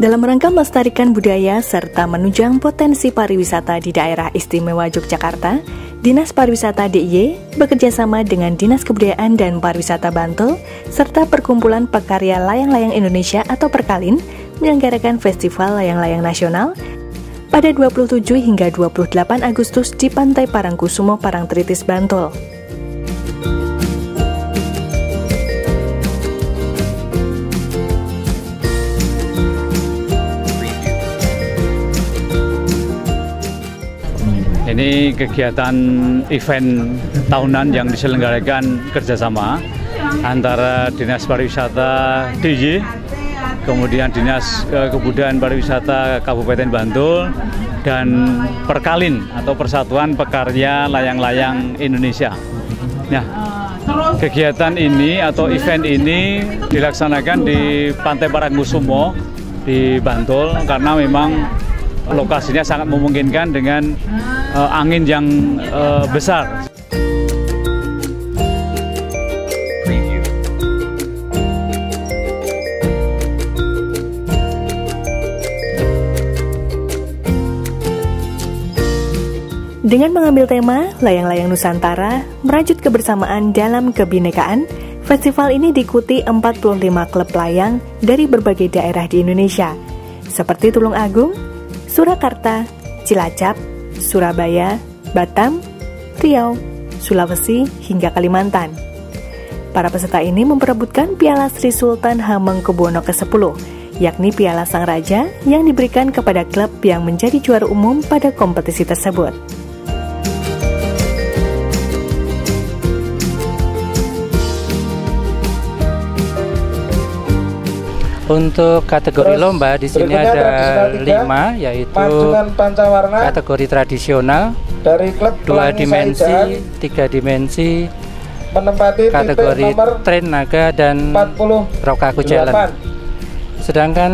Dalam rangka melestarikan budaya serta menunjang potensi pariwisata di daerah istimewa Yogyakarta, Dinas Pariwisata DIY bekerjasama dengan Dinas Kebudayaan dan Pariwisata Bantul serta Perkumpulan Pekarya Layang-Layang Indonesia atau Perkalin menyelenggarakan Festival Layang-Layang Nasional pada 27 hingga 28 Agustus di Pantai Parangkusumo, Parangtritis, Bantul. Ini kegiatan event tahunan yang diselenggarakan kerjasama antara Dinas Pariwisata DIY, kemudian Dinas Kebudayaan Pariwisata Kabupaten Bantul, dan Perkalin atau Persatuan Pekarya Layang-Layang Indonesia. Nah, kegiatan ini atau event ini dilaksanakan di Pantai Parangkusumo di Bantul karena memang lokasinya sangat memungkinkan dengan angin yang besar. Dengan mengambil tema Layang-Layang Nusantara, merajut kebersamaan dalam kebinekaan, festival ini diikuti 45 klub layang dari berbagai daerah di Indonesia, seperti Tulungagung, Surakarta, Cilacap, Surabaya, Batam, Riau, Sulawesi, hingga Kalimantan. Para peserta ini memperebutkan Piala Sri Sultan Hamengkubuwono ke-10, yakni Piala Sang Raja yang diberikan kepada klub yang menjadi juara umum pada kompetisi tersebut. Untuk kategori lomba di sini ada 5, yaitu kategori tradisional, dari klub 2 dimensi, 3 dimensi, kategori tren naga, dan Rokaku Challenge. Sedangkan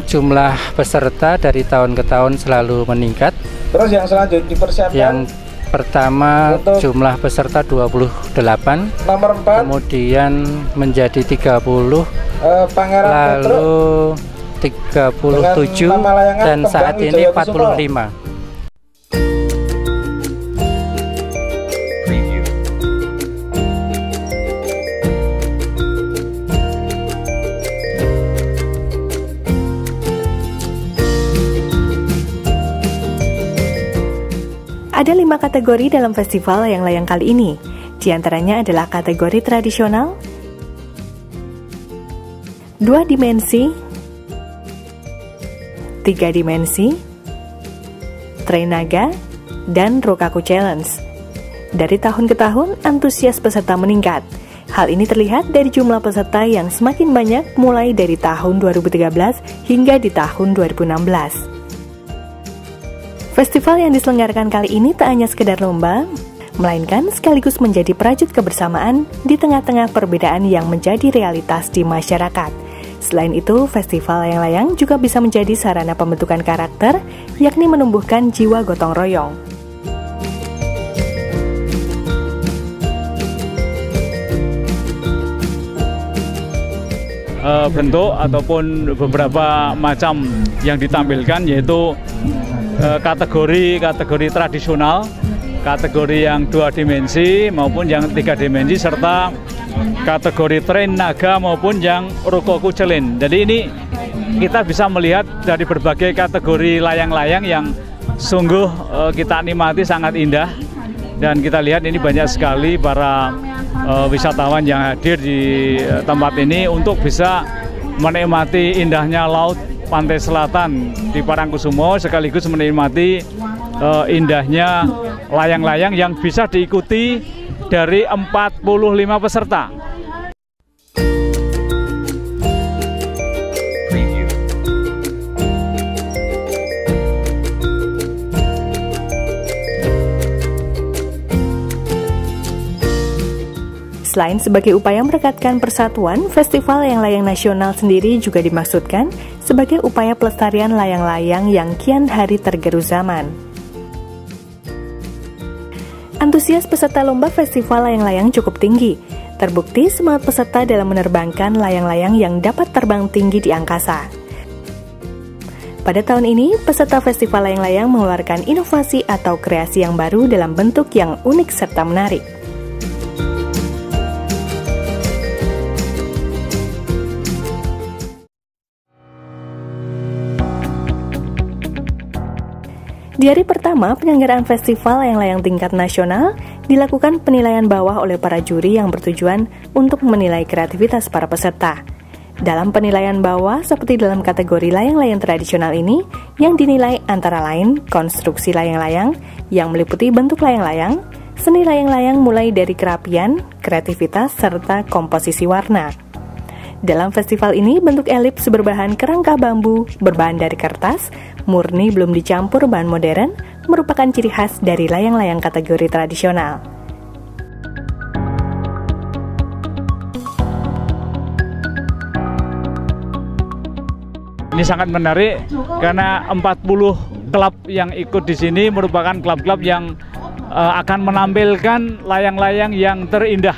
jumlah peserta dari tahun ke tahun selalu meningkat. Terus yang selanjutnya dipersiapkan, yang pertama jumlah peserta 28, nomor 4, kemudian menjadi 30, lalu 37, dan saat ini 45. Ada 5 kategori dalam festival layang-layang kali ini. Di antaranya adalah kategori tradisional, 2 dimensi, 3 dimensi, tren naga, dan Rokaku Challenge. Dari tahun ke tahun, antusias peserta meningkat. Hal ini terlihat dari jumlah peserta yang semakin banyak mulai dari tahun 2013 hingga di tahun 2016. Festival yang diselenggarakan kali ini tak hanya sekedar lomba, melainkan sekaligus menjadi perajut kebersamaan di tengah-tengah perbedaan yang menjadi realitas di masyarakat. Selain itu, festival layang-layang juga bisa menjadi sarana pembentukan karakter, yakni menumbuhkan jiwa gotong royong. Bentuk ataupun beberapa macam yang ditampilkan yaitu kategori tradisional, kategori yang 2 dimensi maupun yang 3 dimensi, serta kategori tren naga maupun yang Rokaku Challenge. Jadi ini kita bisa melihat dari berbagai kategori layang-layang yang sungguh kita nikmati, sangat indah, dan kita lihat ini banyak sekali para wisatawan yang hadir di tempat ini untuk bisa menikmati indahnya laut pantai selatan di Parangkusumo, sekaligus menikmati indahnya layang-layang yang bisa diikuti dari 45 peserta. Selain sebagai upaya merekatkan persatuan, Festival Layang-Layang Nasional sendiri juga dimaksudkan sebagai upaya pelestarian layang-layang yang kian hari tergerus zaman. Antusias peserta lomba Festival Layang-Layang cukup tinggi. Terbukti semangat peserta dalam menerbangkan layang-layang yang dapat terbang tinggi di angkasa. Pada tahun ini, peserta Festival Layang-Layang mengeluarkan inovasi atau kreasi yang baru dalam bentuk yang unik serta menarik. Di hari pertama penyelenggaraan Festival Layang-Layang tingkat nasional, dilakukan penilaian bawah oleh para juri yang bertujuan untuk menilai kreativitas para peserta. Dalam penilaian bawah, seperti dalam kategori layang-layang tradisional ini, yang dinilai antara lain konstruksi layang-layang yang meliputi bentuk layang-layang, seni layang-layang mulai dari kerapian, kreativitas, serta komposisi warna. Dalam festival ini, bentuk elips berbahan kerangka bambu, berbahan dari kertas, murni belum dicampur bahan modern, merupakan ciri khas dari layang-layang kategori tradisional. Ini sangat menarik karena 40 klub yang ikut di sini merupakan klub-klub yang akan menampilkan layang-layang yang terindah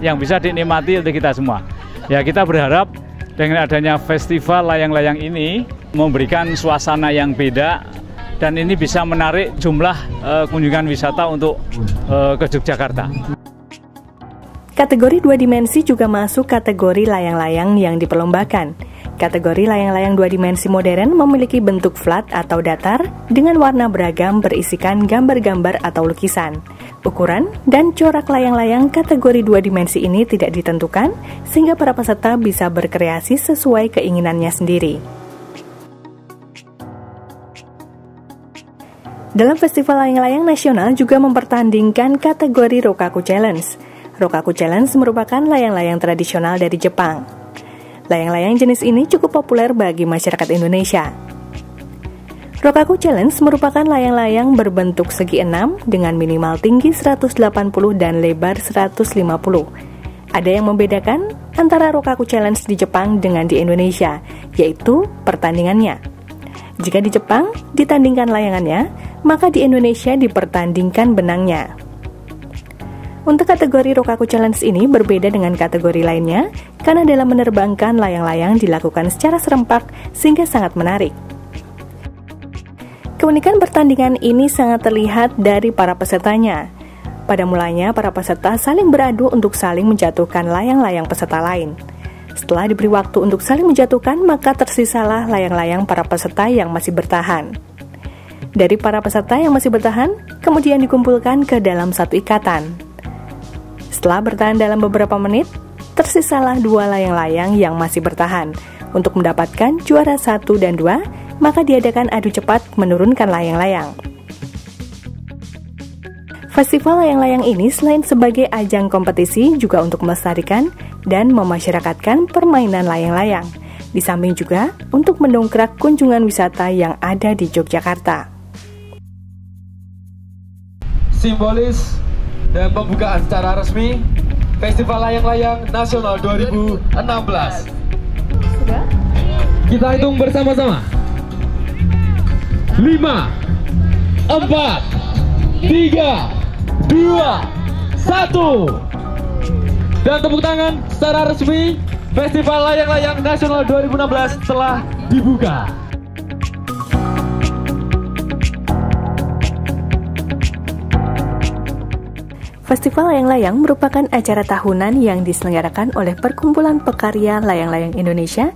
yang bisa dinikmati oleh kita semua. Ya, kita berharap dengan adanya festival layang-layang ini memberikan suasana yang beda dan ini bisa menarik jumlah kunjungan wisata untuk ke Yogyakarta. Kategori 2 dimensi juga masuk kategori layang-layang yang diperlombakan. Kategori layang-layang 2 dimensi modern memiliki bentuk flat atau datar dengan warna beragam berisikan gambar-gambar atau lukisan. Ukuran dan corak layang-layang kategori 2 dimensi ini tidak ditentukan sehingga para peserta bisa berkreasi sesuai keinginannya sendiri. Dalam Festival Layang-Layang Nasional juga mempertandingkan kategori Rokaku Challenge. Rokaku Challenge merupakan layang-layang tradisional dari Jepang. Layang-layang jenis ini cukup populer bagi masyarakat Indonesia. Rokaku Challenge merupakan layang-layang berbentuk segi 6 dengan minimal tinggi 180 dan lebar 150. Ada yang membedakan antara Rokaku Challenge di Jepang dengan di Indonesia, yaitu pertandingannya. Jika di Jepang ditandingkan layangannya, maka di Indonesia dipertandingkan benangnya. Untuk kategori Rokaku Challenge ini berbeda dengan kategori lainnya karena dalam menerbangkan layang-layang dilakukan secara serempak sehingga sangat menarik. Keunikan pertandingan ini sangat terlihat dari para pesertanya. Pada mulanya para peserta saling beradu untuk saling menjatuhkan layang-layang peserta lain. Setelah diberi waktu untuk saling menjatuhkan, maka tersisalah layang-layang para peserta yang masih bertahan. Dari para peserta yang masih bertahan, kemudian dikumpulkan ke dalam satu ikatan. Setelah bertahan dalam beberapa menit, tersisalah 2 layang-layang yang masih bertahan. Untuk mendapatkan juara 1 dan 2, maka diadakan adu cepat menurunkan layang-layang. Festival layang-layang ini selain sebagai ajang kompetisi juga untuk melestarikan dan memasyarakatkan permainan layang-layang. Di samping juga untuk mendongkrak kunjungan wisata yang ada di Yogyakarta. Simbolis dan pembukaan secara resmi Festival Layang-Layang Nasional 2016. Sudah? Kita hitung bersama-sama. 5, 4, 3, 2, 1. Dan tepuk tangan secara resmi Festival Layang-Layang Nasional 2016 telah dibuka. Festival Layang-Layang merupakan acara tahunan yang diselenggarakan oleh Perkumpulan Pekarya Layang-Layang Indonesia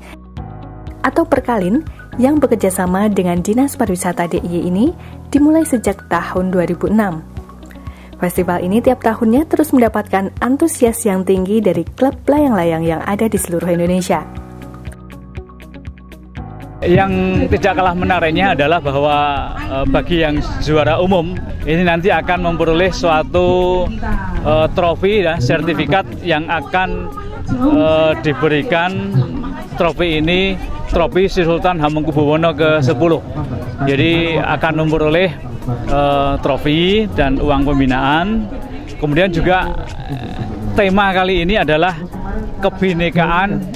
atau Perkalin yang bekerjasama dengan Dinas Pariwisata DIY ini dimulai sejak tahun 2006. Festival ini tiap tahunnya terus mendapatkan antusias yang tinggi dari klub layang-layang yang ada di seluruh Indonesia. Yang tidak kalah menariknya adalah bahwa bagi yang juara umum ini nanti akan memperoleh suatu trofi dan sertifikat yang akan diberikan. Trofi ini trofi Sri Sultan Hamengkubuwono ke-10. Jadi akan memperoleh trofi dan uang pembinaan. Kemudian juga tema kali ini adalah kebinekaan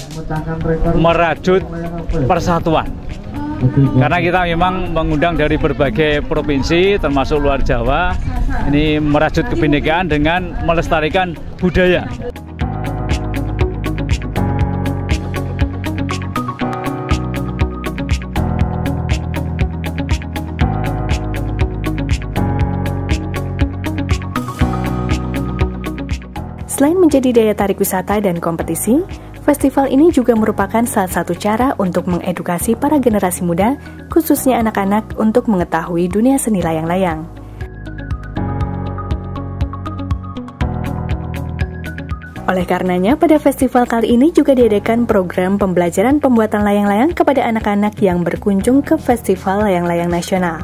merajut persatuan. Karena kita memang mengundang dari berbagai provinsi termasuk luar Jawa, ini merajut kebinekaan dengan melestarikan budaya. Selain menjadi daya tarik wisata dan kompetisi, festival ini juga merupakan salah satu cara untuk mengedukasi para generasi muda, khususnya anak-anak, untuk mengetahui dunia seni layang-layang. Oleh karenanya, pada festival kali ini juga diadakan program pembelajaran pembuatan layang-layang kepada anak-anak yang berkunjung ke Festival Layang-Layang Nasional.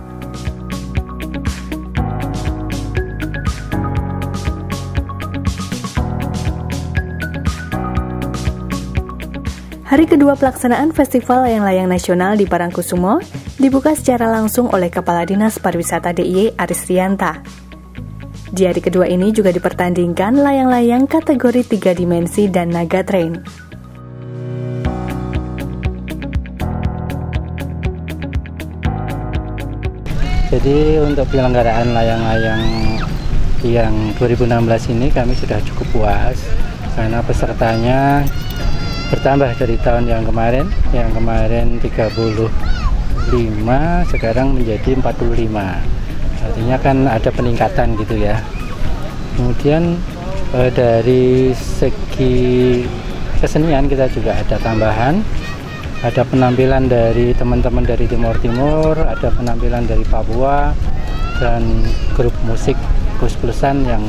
Hari kedua pelaksanaan Festival Layang-Layang Nasional di Parangkusumo dibuka secara langsung oleh Kepala Dinas Pariwisata DIY Aris Rianta. Di hari kedua ini juga dipertandingkan layang-layang kategori 3 dimensi dan naga train. Jadi untuk penyelenggaraan layang-layang yang 2016 ini kami sudah cukup puas karena pesertanya bertambah dari tahun yang kemarin 35, sekarang menjadi 45. Artinya kan ada peningkatan gitu ya. Kemudian dari segi kesenian kita juga ada tambahan, ada penampilan dari teman-teman dari Timur Timur, ada penampilan dari Papua, dan grup musik plus-plusan yang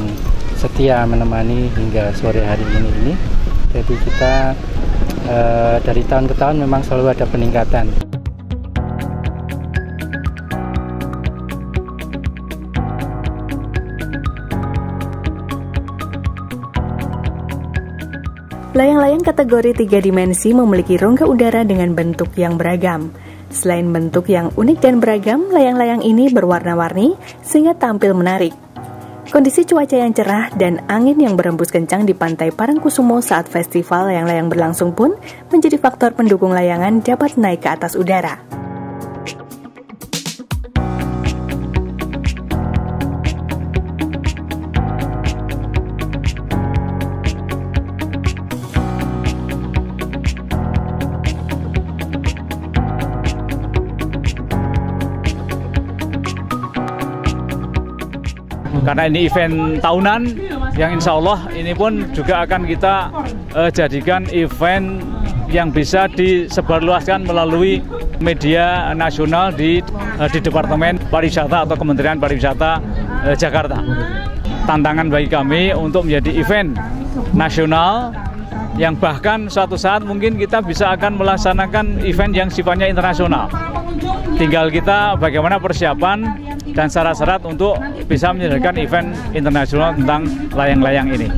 setia menemani hingga sore hari ini. Jadi kita dari tahun ke tahun memang selalu ada peningkatan. Layang-layang kategori 3 dimensi memiliki rongga udara dengan bentuk yang beragam. Selain bentuk yang unik dan beragam, layang-layang ini berwarna-warni sehingga tampil menarik. Kondisi cuaca yang cerah dan angin yang berembus kencang di pantai Parangkusumo saat festival layang-layang berlangsung pun menjadi faktor pendukung layangan dapat naik ke atas udara. Karena ini event tahunan yang insya Allah ini pun juga akan kita jadikan event yang bisa disebarluaskan melalui media nasional di Departemen Pariwisata atau Kementerian Pariwisata Jakarta. Tantangan bagi kami untuk menjadi event nasional yang bahkan suatu saat mungkin kita bisa akan melaksanakan event yang sifatnya internasional. Tinggal kita bagaimana persiapan dan syarat-syarat untuk bisa menyelenggarakan event internasional tentang layang-layang ini.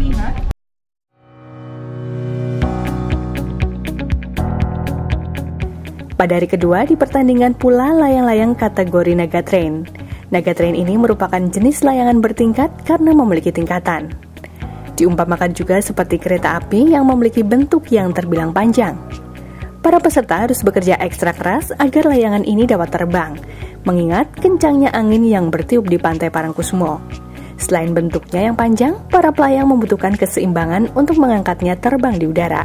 Pada hari kedua dipertandingkan pula layang-layang kategori naga train. Naga train ini merupakan jenis layangan bertingkat karena memiliki tingkatan. Diumpamakan juga seperti kereta api yang memiliki bentuk yang terbilang panjang. Para peserta harus bekerja ekstra keras agar layangan ini dapat terbang, mengingat kencangnya angin yang bertiup di pantai Parangkusumo. Selain bentuknya yang panjang, para pelayang membutuhkan keseimbangan untuk mengangkatnya terbang di udara.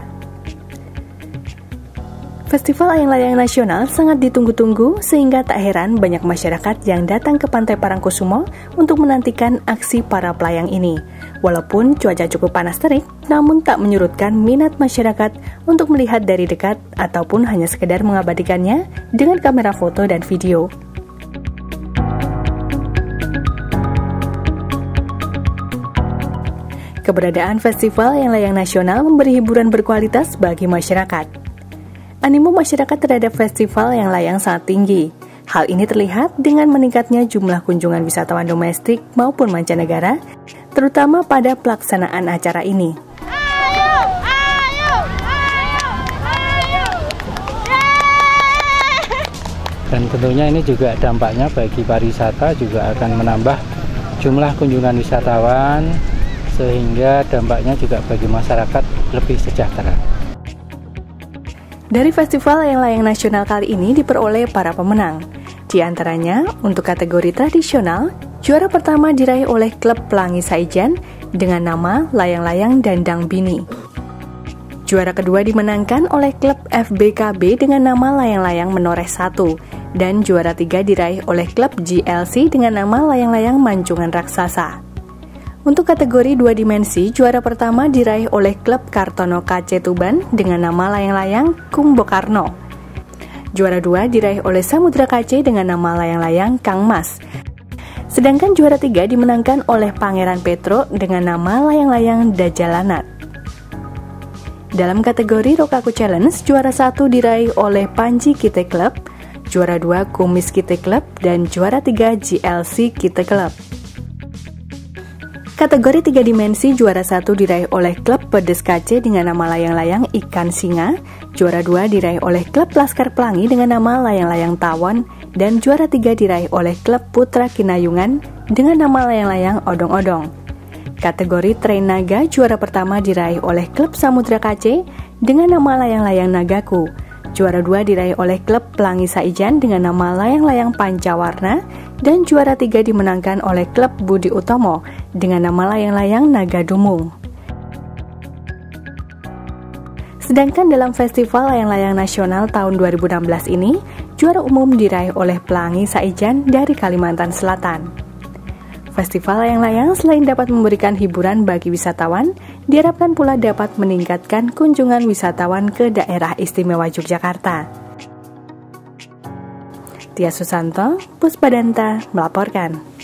Festival Layang-Layang Nasional sangat ditunggu-tunggu sehingga tak heran banyak masyarakat yang datang ke pantai Parangkusumo untuk menantikan aksi para pelayang ini. Walaupun cuaca cukup panas terik, namun tak menyurutkan minat masyarakat untuk melihat dari dekat ataupun hanya sekedar mengabadikannya dengan kamera foto dan video. Keberadaan Festival Layang-Layang Nasional memberi hiburan berkualitas bagi masyarakat. Animo masyarakat terhadap festival layang-layang sangat tinggi. Hal ini terlihat dengan meningkatnya jumlah kunjungan wisatawan domestik maupun mancanegara, terutama pada pelaksanaan acara ini. Dan tentunya ini juga dampaknya bagi pariwisata juga akan menambah jumlah kunjungan wisatawan, sehingga dampaknya juga bagi masyarakat lebih sejahtera. Dari Festival Layang-Layang Nasional kali ini diperoleh para pemenang. Di antaranya, untuk kategori tradisional, juara pertama diraih oleh klub Pelangi Saijan dengan nama Layang-Layang Dandang Bini. Juara kedua dimenangkan oleh klub FBKB dengan nama Layang-Layang Menoreh 1, dan juara tiga diraih oleh klub GLC dengan nama Layang-Layang Mancungan Raksasa. Untuk kategori 2 dimensi, juara pertama diraih oleh klub Kartono KC Tuban dengan nama layang-layang Kumbokarno. Juara 2 diraih oleh Samudra KC dengan nama layang-layang Kang Mas. Sedangkan juara 3 dimenangkan oleh Pangeran Petro dengan nama layang-layang Dajalanat. Dalam kategori Rokaku Challenge, juara 1 diraih oleh Panji Kite Club, juara 2 Kumis Kite Club, dan juara 3 GLC Kite Club. Kategori 3 dimensi, juara 1 diraih oleh klub Pedes KC dengan nama layang-layang Ikan Singa, juara 2 diraih oleh klub Laskar Pelangi dengan nama layang-layang Tawon, dan juara 3 diraih oleh klub Putra Kinayungan dengan nama layang-layang Odong-Odong. Kategori Train Naga, juara pertama diraih oleh klub Samudra KC dengan nama layang-layang Nagaku, juara 2 diraih oleh klub Pelangi Saijan dengan nama layang-layang Pancawarna, dan juara 3 dimenangkan oleh klub Budi Utomo dengan nama layang-layang Naga Dumung. Sedangkan dalam Festival Layang-Layang Nasional tahun 2016 ini, juara umum diraih oleh Pelangi Saijan dari Kalimantan Selatan. Festival layang-layang selain dapat memberikan hiburan bagi wisatawan, diharapkan pula dapat meningkatkan kunjungan wisatawan ke daerah istimewa Yogyakarta. Tia Susanto, Puspadanta melaporkan.